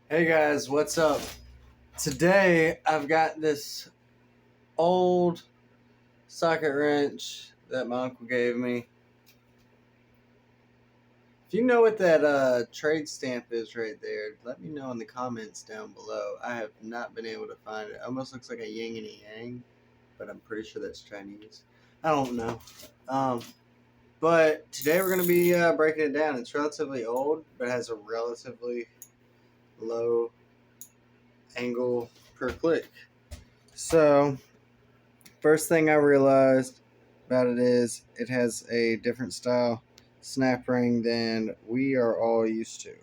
Hey guys, what's up? Today I've got this old socket wrench that my uncle gave me. If you know what that trade stamp is right there, let me know in the comments down below. I have not been able to find it. It almost looks like a yin and a yang, but I'm pretty sure that's Chinese. I don't know. But today we're going to be breaking it down. It's relatively old, but has a relatively low angle per click. So first thing I realized about it is it has a different style snap ring than we are all used to.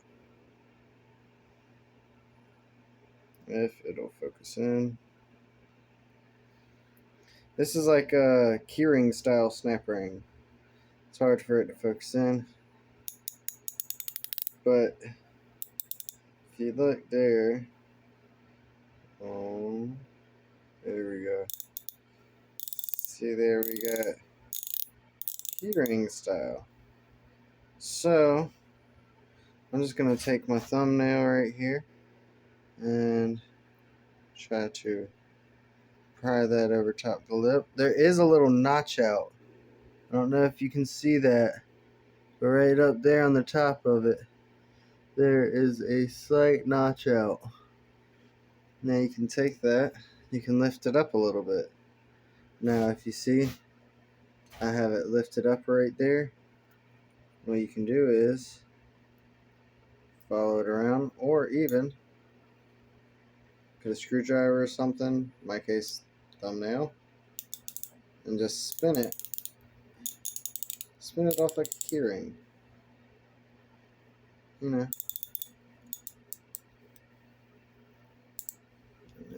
If it'll focus in. This is like a keyring style snap ring. It's hard for it to focus in. But if you look there, there we go. See there we got keyring style. So I'm just going to take my thumbnail right here and try to pry that over top the lip. There is a little notch out. I don't know if you can see that, but right up there on the top of it, there is a slight notch out. Now you can take that, you can lift it up a little bit. Now if you see, I have it lifted up right there. What you can do is follow it around, or even get a screwdriver or something, in my case thumbnail, and just spin it off like a keyring, you know,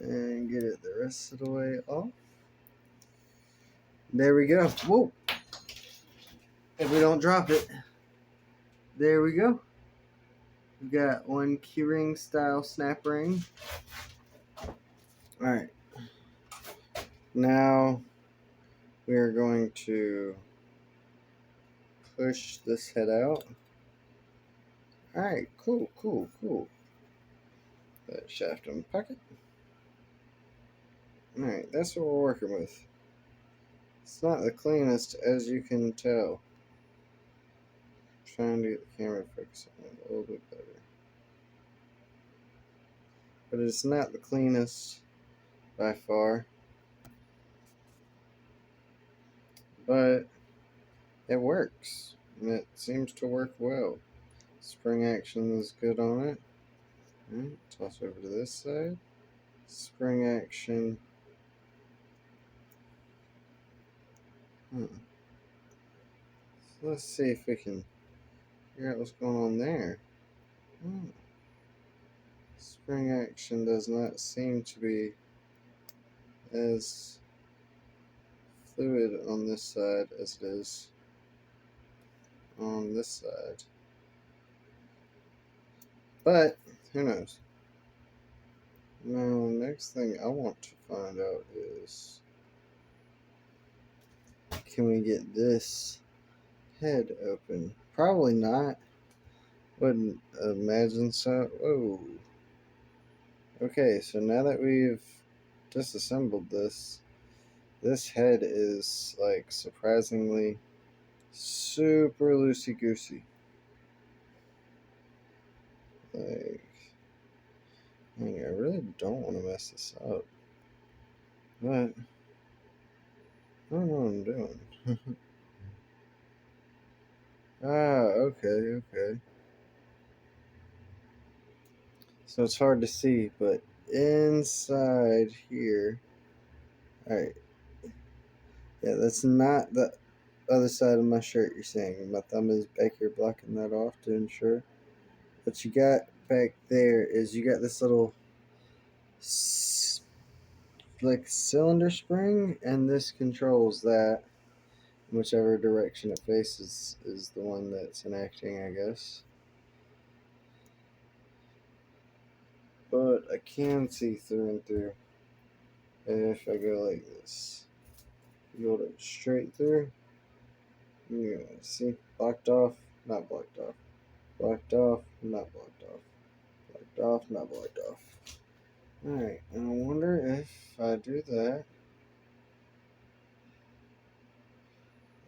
and get it the rest of the way off. There we go. Whoa! If we don't drop it, there we go. We got one keyring style snap ring. Alright. Now we are going to push this head out. Alright, cool. That shaft in the pocket. Alright, that's what we're working with. It's not the cleanest, as you can tell. I'm trying to get the camera focused on it a little bit better. But it's not the cleanest by far. But it works. And it seems to work well. Spring action is good on it. Right, toss over to this side. Spring action. So let's see if we can figure out what's going on there. Spring action does not seem to be as fluid on this side as it is on this side. But who knows? Now, the next thing I want to find out is, can we get this head open? Probably not. Wouldn't imagine so. Oh. Okay, so now that we've disassembled this head is like surprisingly super loosey-goosey. Like, dang, I really don't want to mess this up. But I don't know what I'm doing. Okay. So it's hard to see, but inside here, alright. Yeah, that's not the other side of my shirt you're seeing. My thumb is back here blocking that off to ensure. What you got back there is you got this little like cylinder spring, and this controls that. Whichever direction it faces is the one that's enacting, I guess. But I can see through and through if I go like this. You hold it straight through. Yeah, see? Blocked off, not blocked off. Blocked off, not blocked off. Blocked off, not blocked off. Alright, and I wonder if I do that,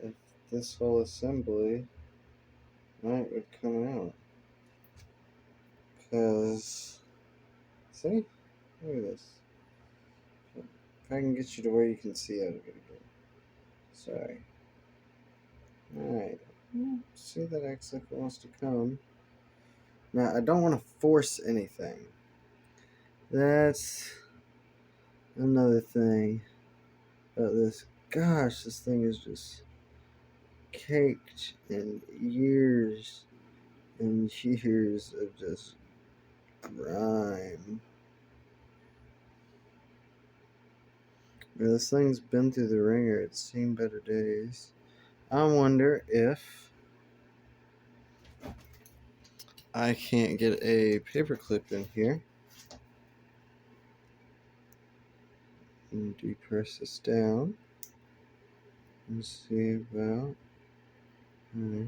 if this whole assembly might would come out. Because, see? Look at this. If I can get you to where you can see out of it again. Sorry. Alright. See, that acts like it wants to come. Now, I don't want to force anything. That's another thing about this. Gosh, this thing is just caked in years and years of just grime. Now, this thing's been through the ringer. It's seen better days. I wonder if I can't get a paper clip in here and depress this down and see about. Alright.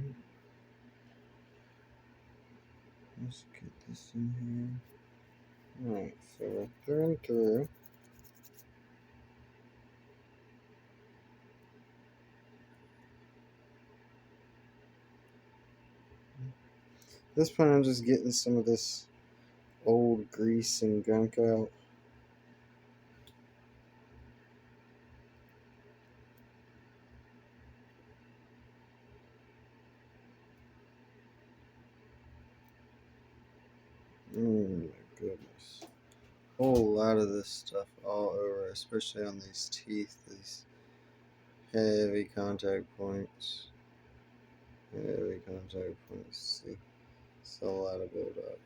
Let's get this in here. Alright, so we're through and through. At this point, I'm just getting some of this old grease and gunk out. Oh my goodness. Whole lot of this stuff all over, especially on these teeth, these heavy contact points. Heavy contact points. See, it's a lot of buildup.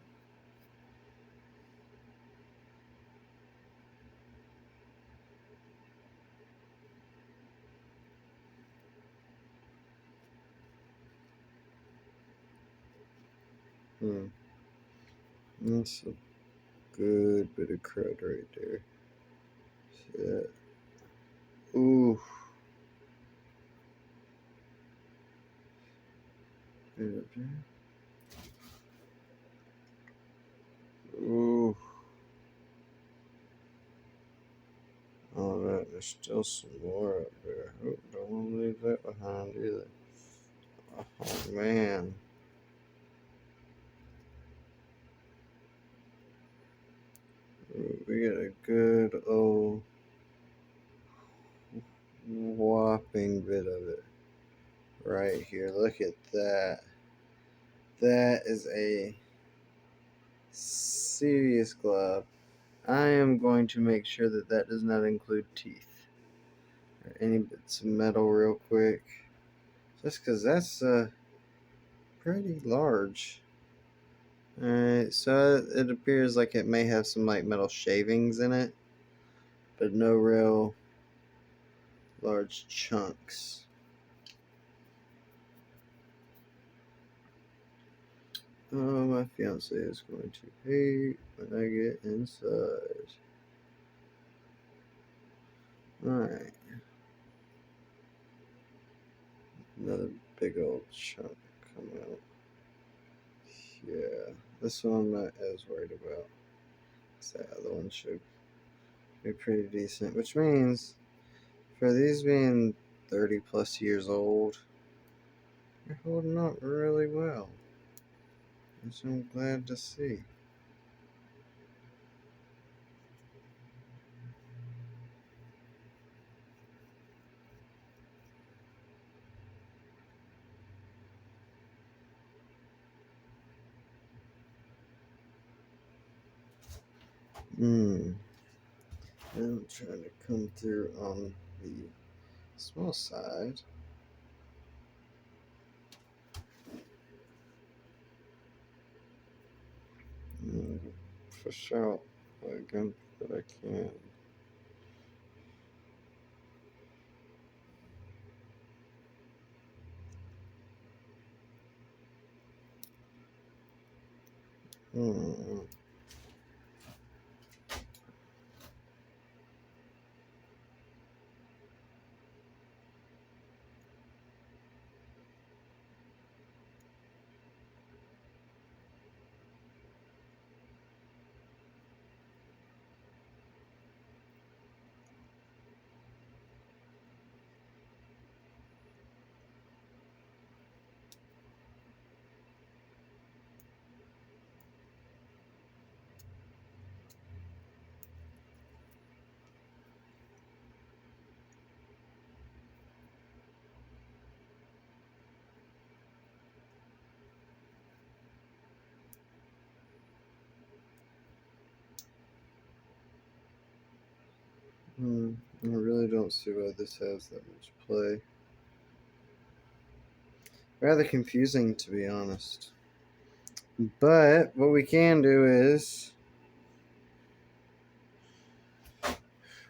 That's a good bit of crud right there. See that? Ooh. Right up there. Ooh. Oh, that, there's still some more up there. Oh, don't want to leave that behind either. Oh, man. Ooh, we got a good old whopping bit of it right here. Look at that. That is a serious glove. I am going to make sure that that does not include teeth or any bits of metal real quick. Just because that's pretty large. Alright, so it appears like it may have some like metal shavings in it, but no real large chunks. Oh, my fiance is going to hate when I get inside. Alright. Another big old chunk coming out. Yeah, this one I'm not as worried about. That other one should be pretty decent, which means for these being 30 plus years old, they're holding up really well, which I'm glad to see. I'm trying to come through on the small side. Push out again that I can. I really don't see why this has that much play. Rather confusing, to be honest. But what we can do is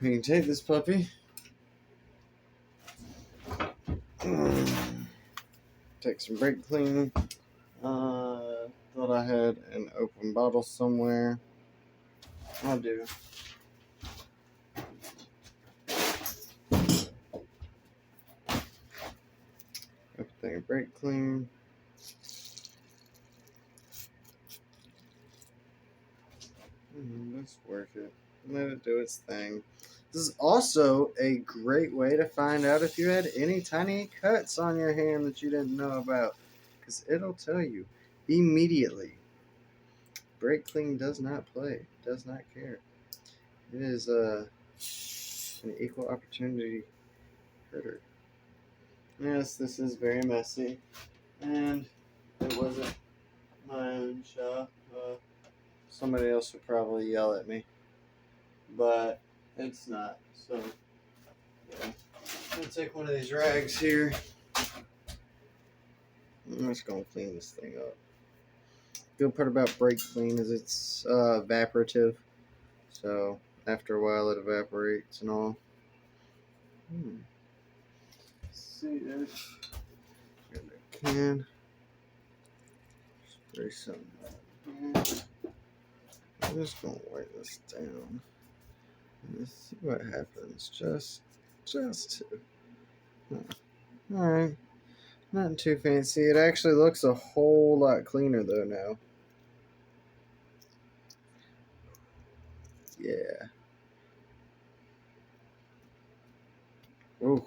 we can take this puppy, take some brake clean. Thought I had an open bottle somewhere. I do. Everything brake clean. Let's work it. Let it do its thing. This is also a great way to find out if you had any tiny cuts on your hand that you didn't know about, because it'll tell you immediately. Brake clean does not play, does not care. It is an equal opportunity critter. Yes, this is very messy, and it wasn't my own shop. Somebody else would probably yell at me, but it's not. So, yeah. I'm gonna take one of these rags here. I'm just gonna clean this thing up. Good part about brake clean is it's evaporative, so after a while it evaporates and all. Let's see if I can spray something. I'm just gonna wipe this down. Let's see what happens. Just to. Alright. Not too fancy. It actually looks a whole lot cleaner though now. Yeah. Ooh.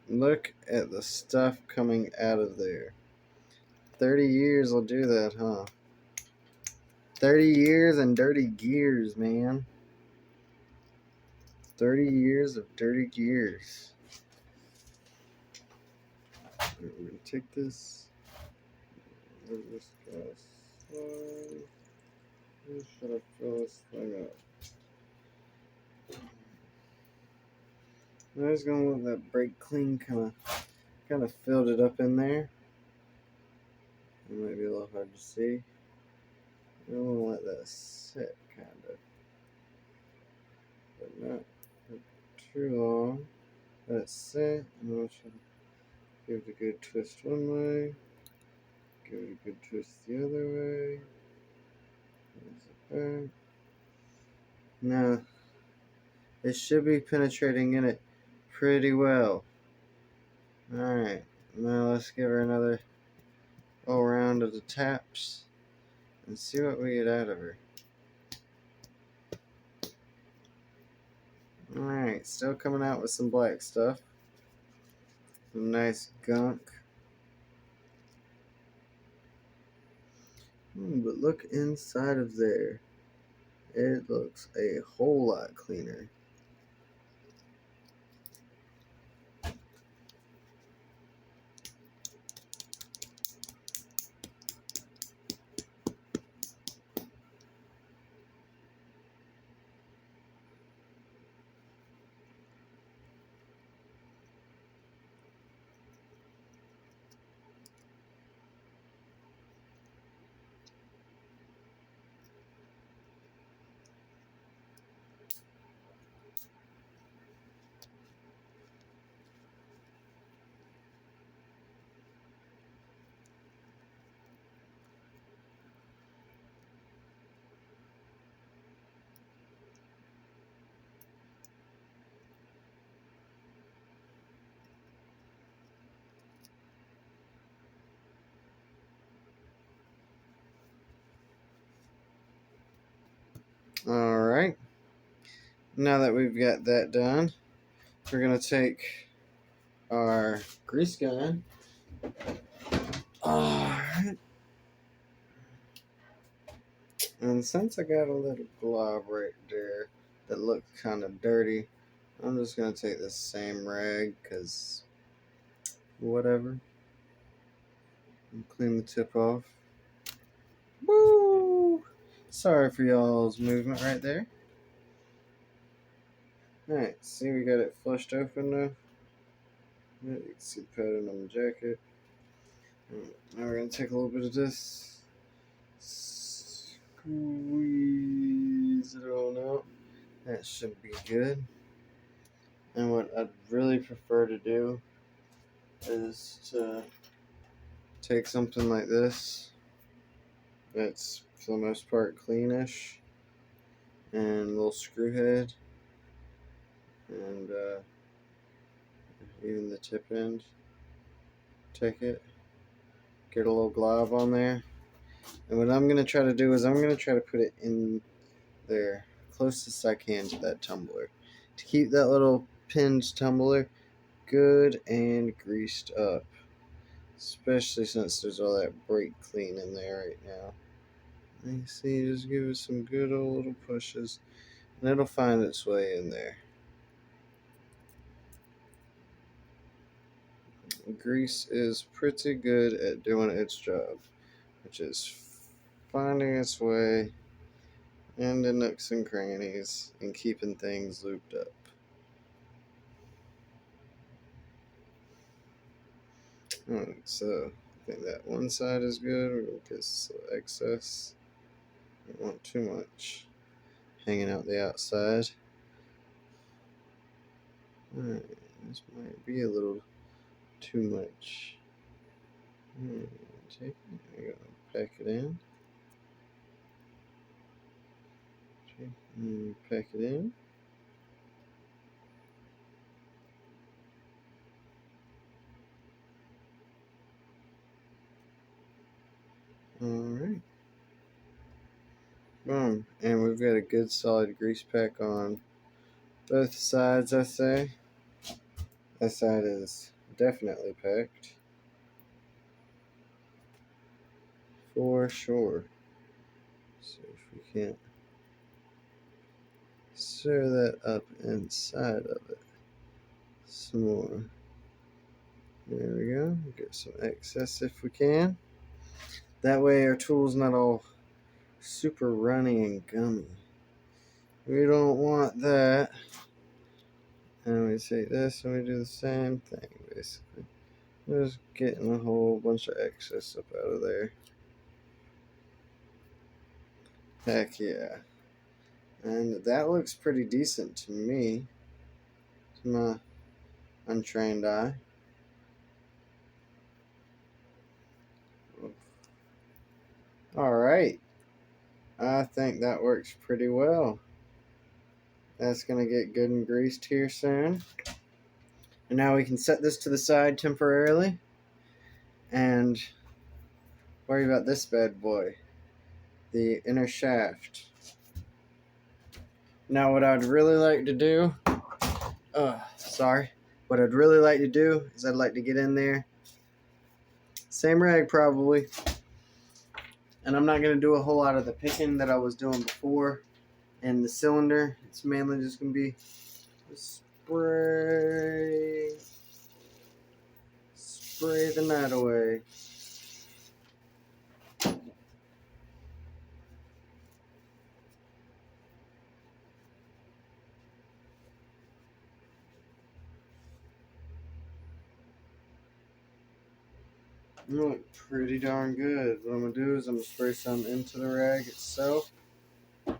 Look at the stuff coming out of there. 30 years will do that, huh? 30 years and dirty gears, man. 30 years of dirty gears. We're going to take this. Where's this guy? Where should I fill this thing up? I'm just going to let that brake clean kind of filled it up in there. It might be a little hard to see. I don't want to let that sit, kind of. But not for too long. Let it sit. And I'll try to give it a good twist one way. Give it a good twist the other way. Back. Now, it should be penetrating in it pretty well. Alright, now let's give her another all round of the taps and see what we get out of her. Alright, still coming out with some black stuff. Some nice gunk. But look inside of there. It looks a whole lot cleaner. Alright, now that we've got that done, we're going to take our grease gun. Alright. And since I got a little glob right there that looked kind of dirty, I'm just going to take this same rag, because whatever. And clean the tip off. Woo! Sorry for y'all's movement right there. Alright, see we got it flushed open now. You can see the pattern on the jacket. Now we're going to take a little bit of this, squeeze it on out. That should be good. And what I'd really prefer to do is to take something like this that's for the most part cleanish, and a little screw head, and even the tip end. Take it, get a little glob on there, and what I'm going to try to do is I'm going to try to put it in there closest I can to that tumbler to keep that little pinned tumbler good and greased up, especially since there's all that brake clean in there right now. You see, just give it some good old little pushes and it'll find its way in there. Grease is pretty good at doing its job, which is finding its way into nooks and crannies and keeping things looped up. Alright, so I think that one side is good. We're going to get some excess. Don't want too much hanging out the outside. Alright, this might be a little too much. Take it, we're going to pack it in. Pack it in. Alright. Boom. And we've got a good solid grease pack on both sides, I say. That side is definitely packed. For sure. See if we can't stir that up inside of it some more. There we go. Get some excess if we can. That way our tool's not all super runny and gummy. We don't want that. And we take this and we do the same thing basically. Just getting a whole bunch of excess up out of there. Heck yeah. And that looks pretty decent to me, to my untrained eye. Alright. I think that works pretty well. That's going to get good and greased here soon. And now we can set this to the side temporarily and worry about this bad boy, the inner shaft. Now what I'd really like to do, what I'd really like to do is I'd like to get in there, same rag probably, and I'm not going to do a whole lot of the picking that I was doing before in the cylinder. It's mainly just going to be spray the night away. Look pretty darn good. What I'm going to do is I'm going to spray some into the rag itself. I'm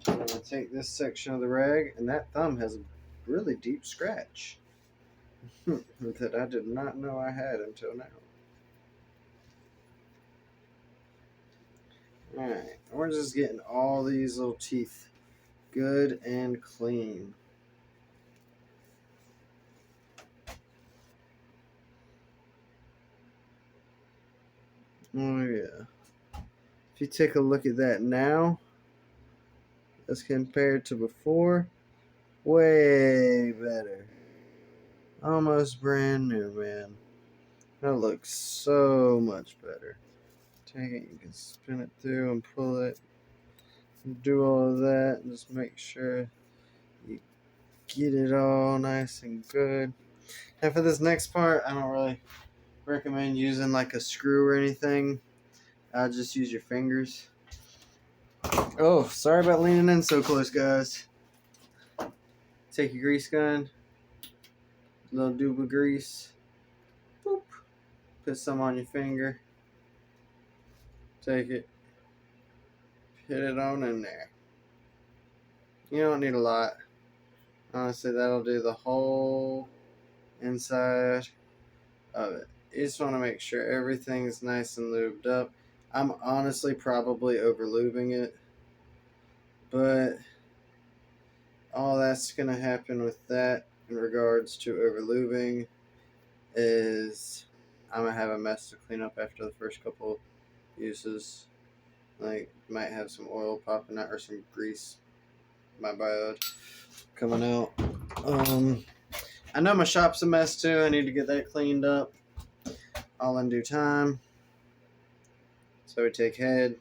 going to take this section of the rag, and that thumb has a really deep scratch that I did not know I had until now. Alright, we're just getting all these little teeth good and clean. Oh yeah. If you take a look at that now, as compared to before, way better. Almost brand new, man. That looks so much better. Take it, you can spin it through and pull it. And do all of that and just make sure you get it all nice and good. And for this next part, I don't really recommend using like a screw or anything. I'll just use your fingers. Oh, sorry about leaning in so close, guys. take your grease gun, a little doob of grease, boop, put some on your finger, take it, hit it on in there. You don't need a lot. Honestly, that'll do the whole inside of it. You just want to make sure everything's nice and lubed up. I'm honestly probably over lubing it, but all that's going to happen with that in regards to over lubing is I'm going to have a mess to clean up after the first couple uses. Like, might have some oil popping out or some grease, my bad, coming out. I know my shop's a mess too. I need to get that cleaned up all in due time. So we take head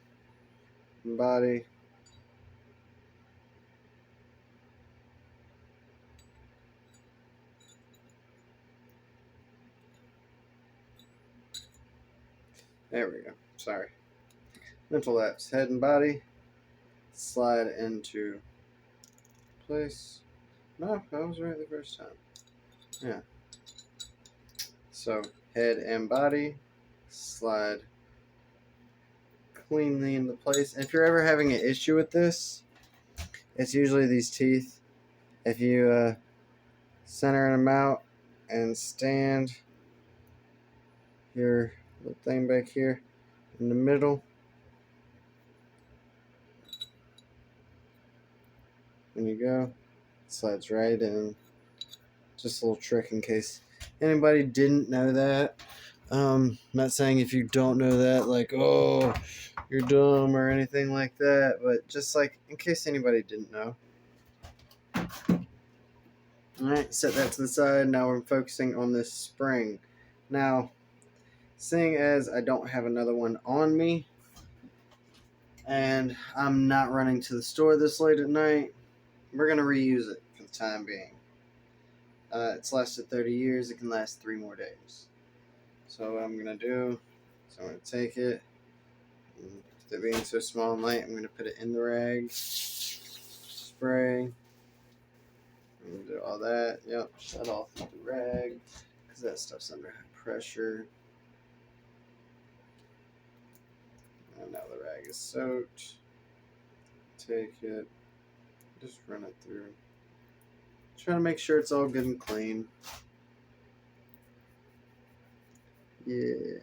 and body. There we go. Sorry. Mental lapse. Head and body. Slide into place. No, that was right the first time. Yeah. So head and body. Slide cleanly into place. If you're ever having an issue with this, it's usually these teeth. If you center them out and stand your little thing back here in the middle, when you go, it slides right in. Just a little trick in case anybody didn't know that. Not saying if you don't know that, like, oh, you're dumb or anything like that, but just like in case anybody didn't know. Alright, set that to the side. Now we're focusing on this spring. Now, seeing as I don't have another one on me, and I'm not running to the store this late at night, we're going to reuse it for the time being. It's lasted 30 years. It can last 3 more days. So what I'm going to do is I'm going to take it. With it being so small and light, I'm going to put it in the rag. Spray. I'm going to do all that. Yep, shut off the rag because that stuff's under high pressure. And now the rag is soaked. Take it. Just run it through. Try to make sure it's all good and clean. Yeah.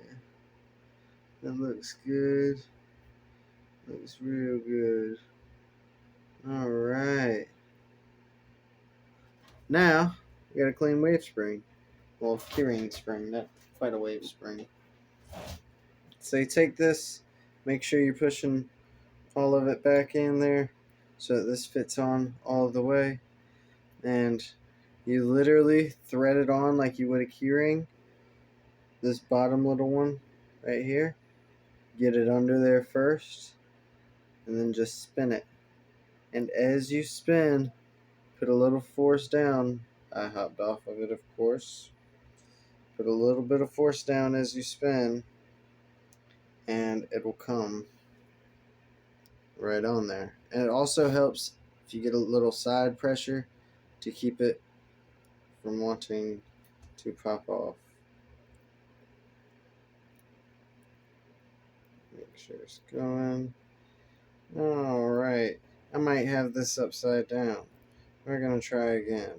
That looks good. Looks real good. Alright. Now, we got a clean wave spring. Well, keyring spring, not quite a wave spring. So you take this, make sure you're pushing all of it back in there so that this fits on all the way. And you literally thread it on like you would a keyring. This bottom little one right here. Get it under there first. And then just spin it. And as you spin, put a little force down. I hopped off of it, of course. Put a little bit of force down as you spin, and it will come right on there. And it also helps if you get a little side pressure to keep it from wanting to pop off. Make sure it's going. Alright. I might have this upside down. We're going to try again.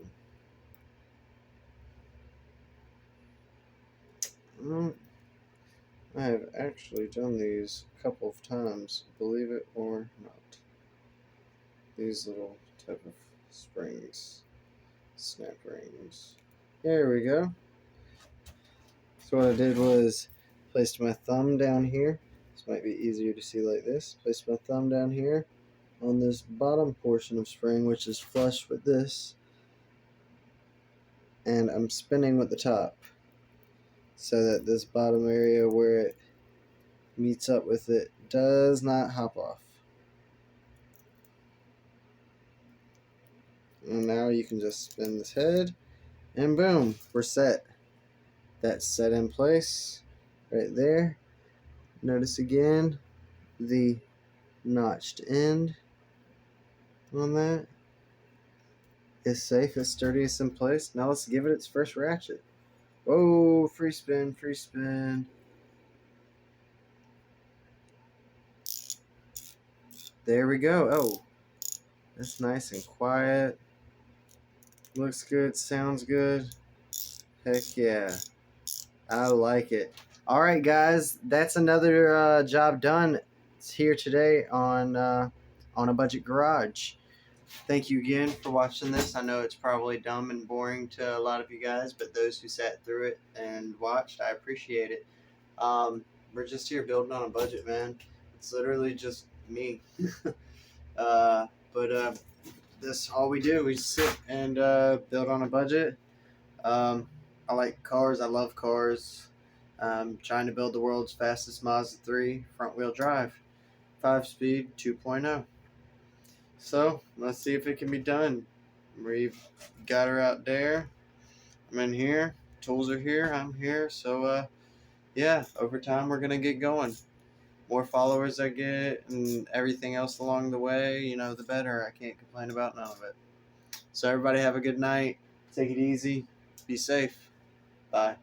I have actually done these a couple of times, believe it or not. These little type of springs, snap rings. There we go. So what I did was placed my thumb down here. This might be easier to see like this. Placed my thumb down here on this bottom portion of spring, which is flush with this. And I'm spinning with the top so that this bottom area where it meets up with it does not hop off. And now you can just spin this head and boom, we're set. That's set in place right there. Notice again the notched end on that. is safe, it's sturdy, it's in place. Now let's give it its first ratchet. Oh, free spin, free spin. There we go. Oh, that's nice and quiet. Looks good, sounds good. Heck yeah. I like it. All right, guys, that's another job done here today on a budget garage. Thank you again for watching this. I know it's probably dumb and boring to a lot of you guys, but those who sat through it and watched, I appreciate it. We're just here building on a budget, man. It's literally just me. uh, but that's all we do. We sit and build on a budget. I like cars. I love cars. Trying to build the world's fastest Mazda 3 front-wheel drive, 5-speed 2.0. So let's see if it can be done. We've got her out there. I'm in here. Tools are here. I'm here. So yeah, over time we're gonna get going. More followers I get and everything else along the way, the better. I can't complain about none of it. So everybody have a good night. Take it easy. Be safe. Bye.